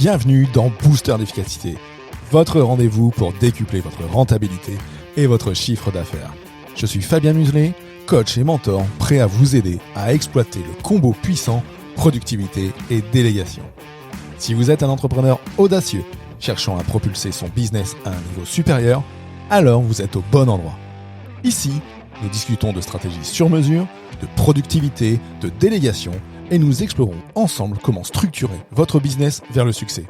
Bienvenue dans Booster d'efficacité, votre rendez-vous pour décupler votre rentabilité et votre chiffre d'affaires. Je suis Fabien Muselet, coach et mentor, prêt à vous aider à exploiter le combo puissant productivité et délégation. Si vous êtes un entrepreneur audacieux, cherchant à propulser son business à un niveau supérieur, alors vous êtes au bon endroit. Ici, nous discutons de stratégies sur mesure, de productivité, de délégation, et nous explorons ensemble comment structurer votre business vers le succès.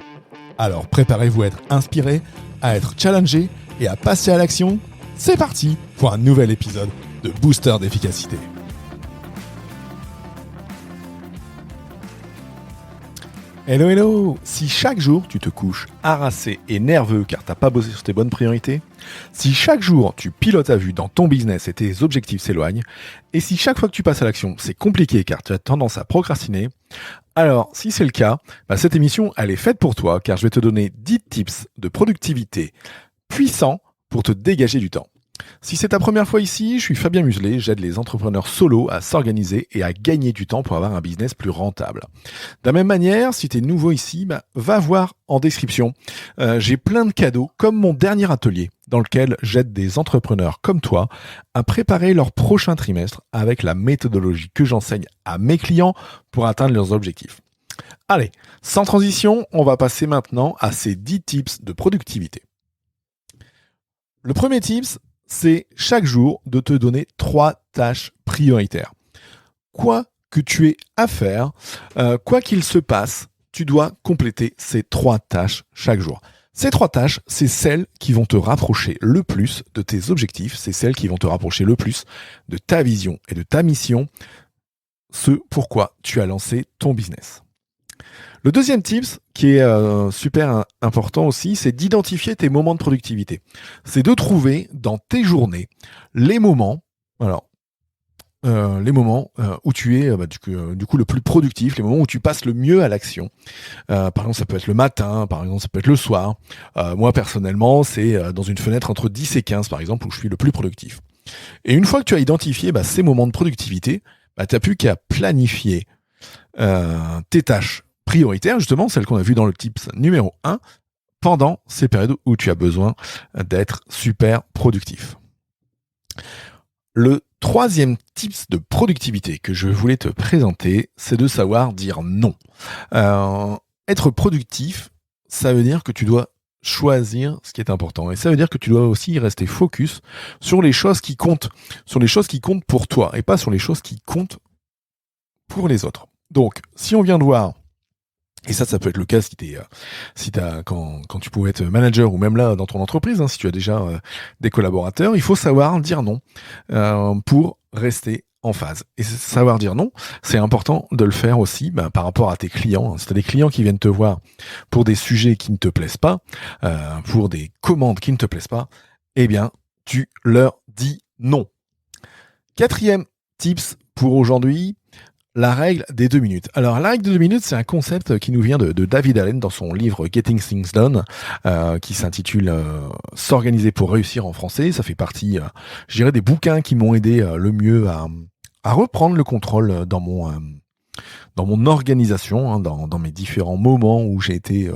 Alors préparez-vous à être inspiré, à être challengé et à passer à l'action. C'est parti pour un nouvel épisode de Booster d'efficacité. Hello hello! Si chaque jour tu te couches harassé et nerveux car t'as pas bossé sur tes bonnes priorités, si chaque jour tu pilotes à vue dans ton business et tes objectifs s'éloignent, et si chaque fois que tu passes à l'action c'est compliqué car tu as tendance à procrastiner, alors si c'est le cas, cette émission elle est faite pour toi car je vais te donner 10 tips de productivité puissants pour te dégager du temps. Si c'est ta première fois ici, je suis Fabien Muselet, j'aide les entrepreneurs solo à s'organiser et à gagner du temps pour avoir un business plus rentable. De la même manière, si tu es nouveau ici, va voir en description. J'ai plein de cadeaux, comme mon dernier atelier, dans lequel j'aide des entrepreneurs comme toi à préparer leur prochain trimestre avec la méthodologie que j'enseigne à mes clients pour atteindre leurs objectifs. Allez, sans transition, on va passer maintenant à ces 10 tips de productivité. Le premier tips, c'est chaque jour de te donner 3 tâches prioritaires. Quoi que tu aies à faire, quoi qu'il se passe, tu dois compléter ces 3 tâches chaque jour. Ces 3 tâches, c'est celles qui vont te rapprocher le plus de tes objectifs, c'est celles qui vont te rapprocher le plus de ta vision et de ta mission, ce pourquoi tu as lancé ton business. Le deuxième tips, qui est super important aussi, c'est d'identifier tes moments de productivité. C'est de trouver dans tes journées les moments, où tu es du coup le plus productif, les moments où tu passes le mieux à l'action. Par exemple, ça peut être le matin, par exemple, ça peut être le soir. Moi, personnellement, c'est dans une fenêtre entre 10 et 15, par exemple, où je suis le plus productif. Et une fois que tu as identifié ces moments de productivité, tu n'as plus qu'à planifier tes tâches prioritaire, justement, celle qu'on a vue dans le tips numéro 1, pendant ces périodes où tu as besoin d'être super productif. Le troisième tips de productivité que je voulais te présenter, c'est de savoir dire non. Être productif, ça veut dire que tu dois choisir ce qui est important. Et ça veut dire que tu dois aussi rester focus sur les choses qui comptent, pour toi, et pas sur les choses qui comptent pour les autres. Donc, si on vient de voir, et ça peut être le cas quand tu pouvais être manager ou même là dans ton entreprise, si tu as déjà des collaborateurs, il faut savoir dire non pour rester en phase. Et savoir dire non, c'est important de le faire aussi par rapport à tes clients. Si tu as des clients qui viennent te voir pour des sujets qui ne te plaisent pas, pour des commandes qui ne te plaisent pas, eh bien, tu leur dis non. Quatrième tips pour aujourd'hui, la règle des 2 minutes. Alors, la règle des 2 minutes, c'est un concept qui nous vient de David Allen dans son livre Getting Things Done, qui s'intitule S'organiser pour réussir en français. Ça fait partie, des bouquins qui m'ont aidé le mieux à reprendre le contrôle dans mon organisation, dans mes différents moments où j'ai été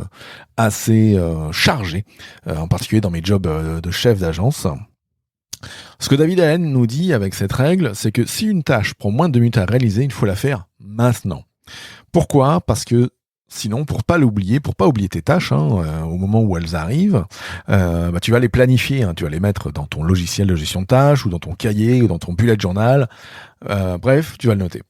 assez chargé, en particulier dans mes jobs de chef d'agence. Ce que David Allen nous dit avec cette règle, c'est que si une tâche prend moins de 2 minutes à réaliser, il faut la faire maintenant. Pourquoi ? Parce que sinon, pour pas oublier tes tâches, au moment où elles arrivent, tu vas les planifier, tu vas les mettre dans ton logiciel de gestion de tâches, ou dans ton cahier, ou dans ton bullet journal. Bref, tu vas le noter.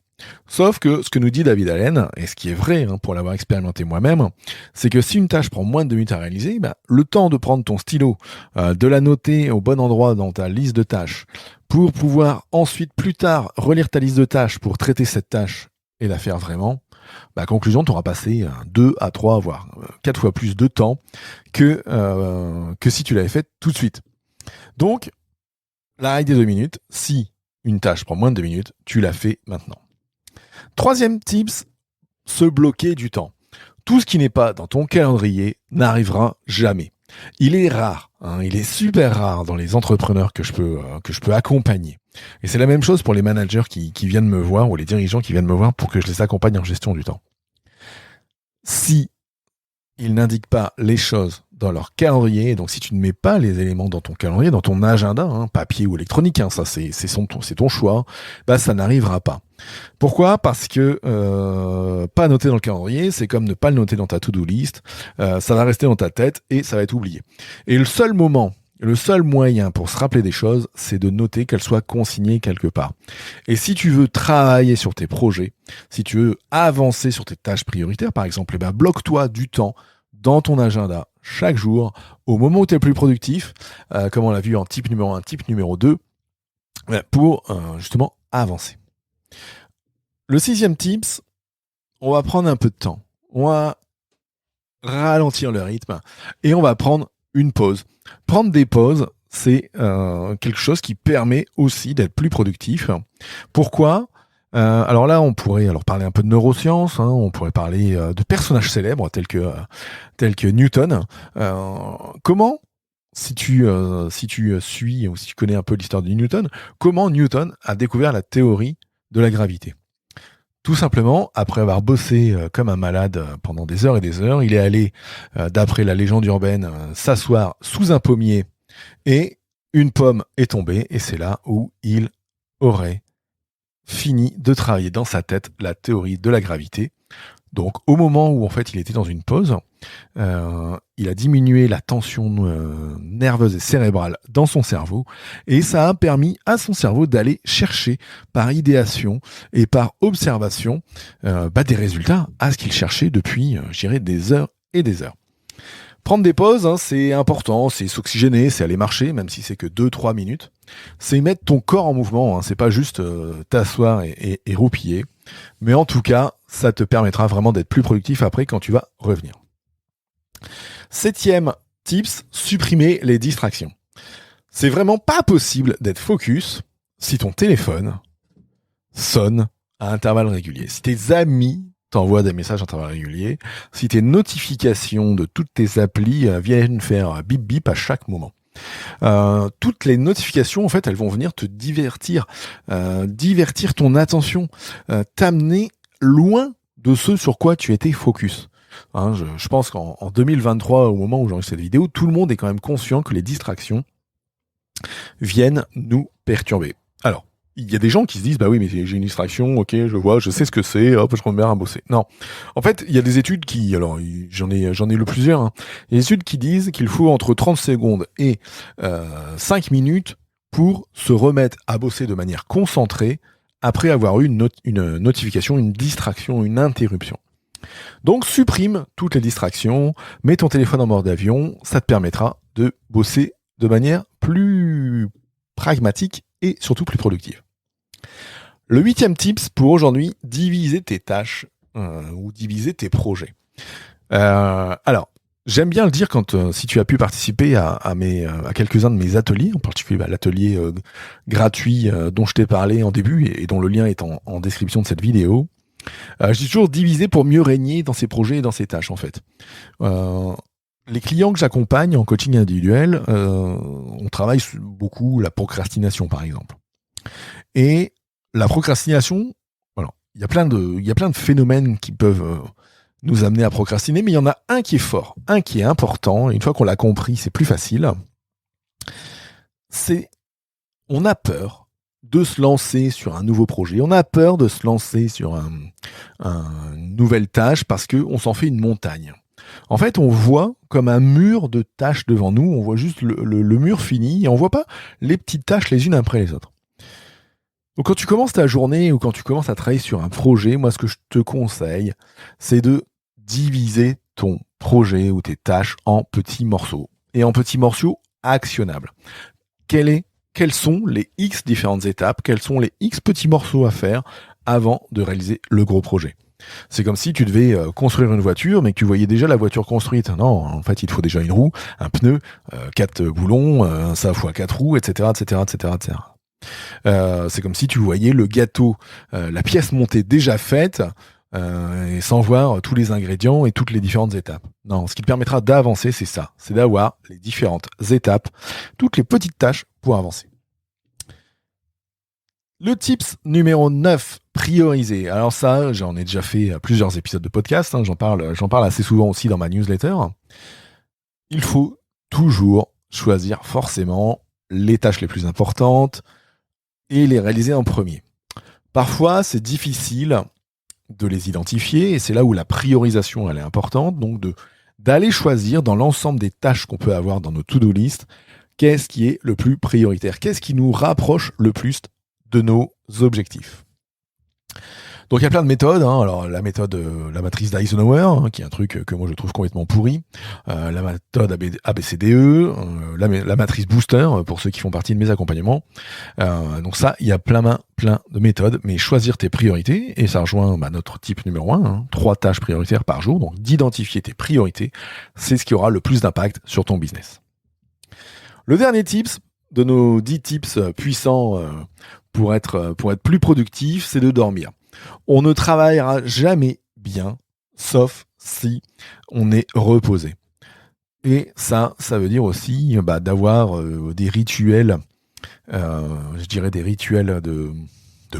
Sauf que ce que nous dit David Allen, et ce qui est vrai pour l'avoir expérimenté moi-même, c'est que si une tâche prend moins de 2 minutes à réaliser, le temps de prendre ton stylo, de la noter au bon endroit dans ta liste de tâches, pour pouvoir ensuite plus tard relire ta liste de tâches pour traiter cette tâche et la faire vraiment, conclusion, tu auras passé 2 à 3, voire 4 fois plus de temps que si tu l'avais fait tout de suite. Donc, la règle des 2 minutes, si une tâche prend moins de 2 minutes, tu la fais maintenant. Troisième tips, se bloquer du temps. Tout ce qui n'est pas dans ton calendrier n'arrivera jamais. Il est rare, il est super rare dans les entrepreneurs que je peux accompagner. Et c'est la même chose pour les managers qui viennent me voir ou les dirigeants qui viennent me voir pour que je les accompagne en gestion du temps. Si ils n'indiquent pas les choses dans leur calendrier. Donc, si tu ne mets pas les éléments dans ton calendrier, dans ton agenda, papier ou électronique, ça c'est ton choix, bah ça n'arrivera pas. Pourquoi ? Parce que pas noter dans le calendrier, c'est comme ne pas le noter dans ta to-do list. Ça va rester dans ta tête et ça va être oublié. Et le seul moyen pour se rappeler des choses, c'est de noter qu'elles soient consignées quelque part. Et si tu veux travailler sur tes projets, si tu veux avancer sur tes tâches prioritaires, par exemple, bloque-toi du temps dans ton agenda chaque jour, au moment où tu es le plus productif, comme on l'a vu en type numéro 1, type numéro 2, pour justement avancer. Le 6e tips, on va prendre un peu de temps. On va ralentir le rythme et on va prendre une pause. Prendre des pauses, c'est quelque chose qui permet aussi d'être plus productif. Pourquoi ? Alors là, on pourrait parler un peu de neurosciences, on pourrait parler de personnages célèbres tels que Newton. Comment, si tu suis ou si tu connais un peu l'histoire de Newton, comment Newton a découvert la théorie de la gravité ? Tout simplement, après avoir bossé comme un malade pendant des heures et des heures, il est allé, d'après la légende urbaine, s'asseoir sous un pommier et une pomme est tombée et c'est là où il aurait fini de travailler dans sa tête la théorie de la gravité. Donc au moment où en fait il était dans une pause, il a diminué la tension nerveuse et cérébrale dans son cerveau et ça a permis à son cerveau d'aller chercher par idéation et par observation des résultats à ce qu'il cherchait depuis, je dirais, des heures et des heures. Prendre des pauses, c'est important, c'est s'oxygéner, c'est aller marcher, même si c'est que 2-3 minutes. C'est mettre ton corps en mouvement, c'est pas juste t'asseoir et roupiller. Mais en tout cas, ça te permettra vraiment d'être plus productif après quand tu vas revenir. 7e tips, supprimer les distractions. C'est vraiment pas possible d'être focus si ton téléphone sonne à intervalles réguliers. Si tes amis t'envoient des messages à intervalles réguliers, si tes notifications de toutes tes applis viennent faire bip bip à chaque moment. Toutes les notifications, en fait, elles vont venir te divertir ton attention, t'amener loin de ce sur quoi tu étais focus. Je pense qu'en 2023, au moment où j'enregistre cette vidéo, tout le monde est quand même conscient que les distractions viennent nous perturber. Alors, il y a des gens qui se disent, bah oui, mais j'ai une distraction, ok, je vois, je sais ce que c'est, hop, je remets à bosser. Non. En fait, il y a des études qui, alors, j'en ai lu plusieurs, Il y a des études qui disent qu'il faut entre 30 secondes et 5 minutes pour se remettre à bosser de manière concentrée après avoir eu une notification, une distraction, une interruption. Donc, supprime toutes les distractions, mets ton téléphone en mode avion, ça te permettra de bosser de manière plus pragmatique et surtout plus productive. Le 8e tips pour aujourd'hui, diviser tes tâches ou diviser tes projets. Alors, j'aime bien le dire quand si tu as pu participer à quelques-uns de mes ateliers, en particulier l'atelier gratuit dont je t'ai parlé en début et dont le lien est en description de cette vidéo. Je dis toujours diviser pour mieux régner dans ses projets et dans ses tâches en fait. Les clients que j'accompagne en coaching individuel, on travaille beaucoup la procrastination par exemple. Et la procrastination, voilà, il y a plein de phénomènes qui peuvent nous amener à procrastiner, mais il y en a un qui est fort, un qui est important, et une fois qu'on l'a compris, c'est plus facile. On a peur de se lancer sur un nouveau projet, on a peur de se lancer sur une nouvelle tâche parce qu'on s'en fait une montagne. En fait, on voit comme un mur de tâches devant nous, on voit juste le mur fini, et on voit pas les petites tâches les unes après les autres. Donc quand tu commences ta journée ou quand tu commences à travailler sur un projet, moi ce que je te conseille, c'est de diviser ton projet ou tes tâches en petits morceaux. Et en petits morceaux actionnables. Quelles sont les X différentes étapes, quels sont les X petits morceaux à faire avant de réaliser le gros projet. C'est comme si tu devais construire une voiture, mais que tu voyais déjà la voiture construite. Non, en fait, il te faut déjà une roue, un pneu, 4 boulons, ça fois 4 roues, etc., etc., etc., etc. C'est comme si tu voyais le gâteau, la pièce montée déjà faite, et sans voir tous les ingrédients et toutes les différentes étapes. Non, ce qui te permettra d'avancer, c'est ça. C'est d'avoir les différentes étapes, toutes les petites tâches pour avancer. Le tips numéro 9, prioriser. Alors ça, j'en ai déjà fait plusieurs épisodes de podcast, j'en parle assez souvent aussi dans ma newsletter. Il faut toujours choisir forcément les tâches les plus importantes et les réaliser en premier. Parfois, c'est difficile de les identifier et c'est là où la priorisation elle est importante, donc d'aller choisir dans l'ensemble des tâches qu'on peut avoir dans nos to-do list, qu'est-ce qui est le plus prioritaire, qu'est-ce qui nous rapproche le plus de nos objectifs. Donc il y a plein de méthodes, alors la méthode, la matrice d'Eisenhower, qui est un truc que moi je trouve complètement pourri, la méthode ABCDE, la matrice Booster, pour ceux qui font partie de mes accompagnements. Donc ça, il y a plein de méthodes, mais choisir tes priorités, et ça rejoint notre type numéro 1, 3 tâches prioritaires par jour, donc d'identifier tes priorités, c'est ce qui aura le plus d'impact sur ton business. Le dernier tips de nos 10 tips puissants pour être plus productif, c'est de dormir. On ne travaillera jamais bien, sauf si on est reposé. Et ça veut dire aussi d'avoir des rituels, je dirais des rituels de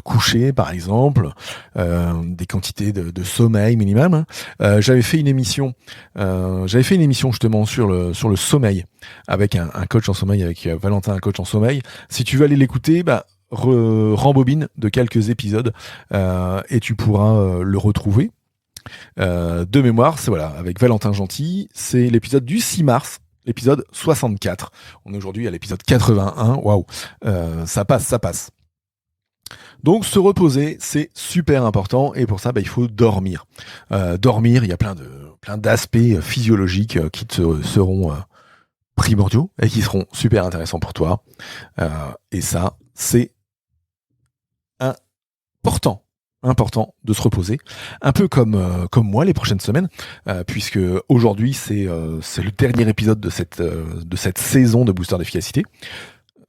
coucher par exemple, des quantités de sommeil minimum. J'avais fait une émission justement sur le sommeil avec un coach en sommeil, avec Valentin, un coach en sommeil. Si tu veux aller l'écouter, rembobine de quelques épisodes et tu pourras le retrouver. De mémoire, c'est avec Valentin Gentil, c'est l'épisode du 6 mars, l'épisode 64. On est aujourd'hui à l'épisode 81. Waouh, ça passe. Donc se reposer, c'est super important et pour ça, il faut dormir. Dormir, il y a plein d'aspects physiologiques qui te seront primordiaux et qui seront super intéressants pour toi. Et ça, c'est important de se reposer, un peu comme moi les prochaines semaines, puisque aujourd'hui c'est le dernier épisode de cette saison de Booster d'efficacité.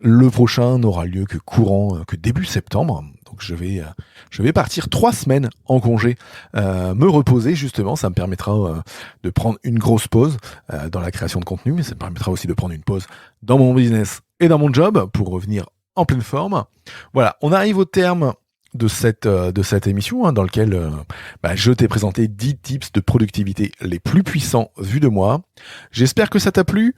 Le prochain n'aura lieu que début septembre, donc je vais partir 3 semaines en congé, me reposer justement. Ça me permettra de prendre une grosse pause dans la création de contenu, mais ça me permettra aussi de prendre une pause dans mon business et dans mon job pour revenir en pleine forme. Voilà, on arrive au terme de cette émission dans lequel je t'ai présenté 10 tips de productivité les plus puissants vus de moi. J'espère que ça t'a plu.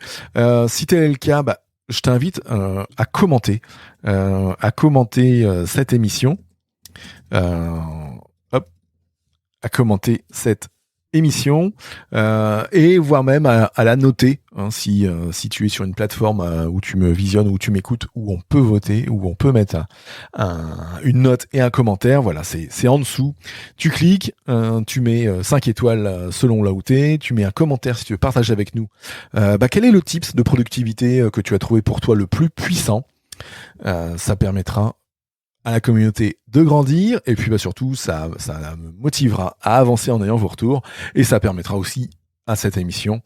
Si tel est le cas, je t'invite à commenter cette émission, à commenter cette émission et voire même à la noter si tu es sur une plateforme où tu me visionnes, où tu m'écoutes, où on peut voter, où on peut mettre une note et un commentaire. Voilà, c'est en dessous. Tu cliques, tu mets 5 étoiles selon là où t'es, tu mets un commentaire si tu veux partager avec nous quel est le tips de productivité que tu as trouvé pour toi le plus puissant. Ça permettra à la communauté de grandir et puis surtout ça me motivera à avancer en ayant vos retours et ça permettra aussi à cette émission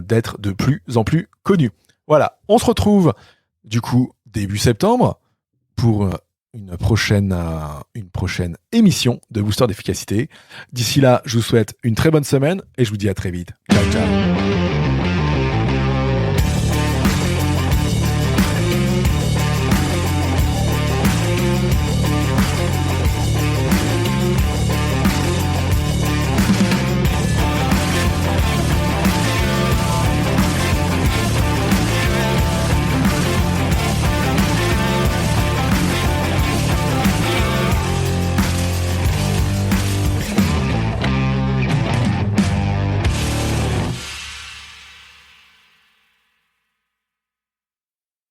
d'être de plus en plus connue. Voilà, on se retrouve du coup début septembre pour une prochaine émission de Booster d'efficacité. D'ici là, je vous souhaite une très bonne semaine et je vous dis à très vite. Ciao, ciao.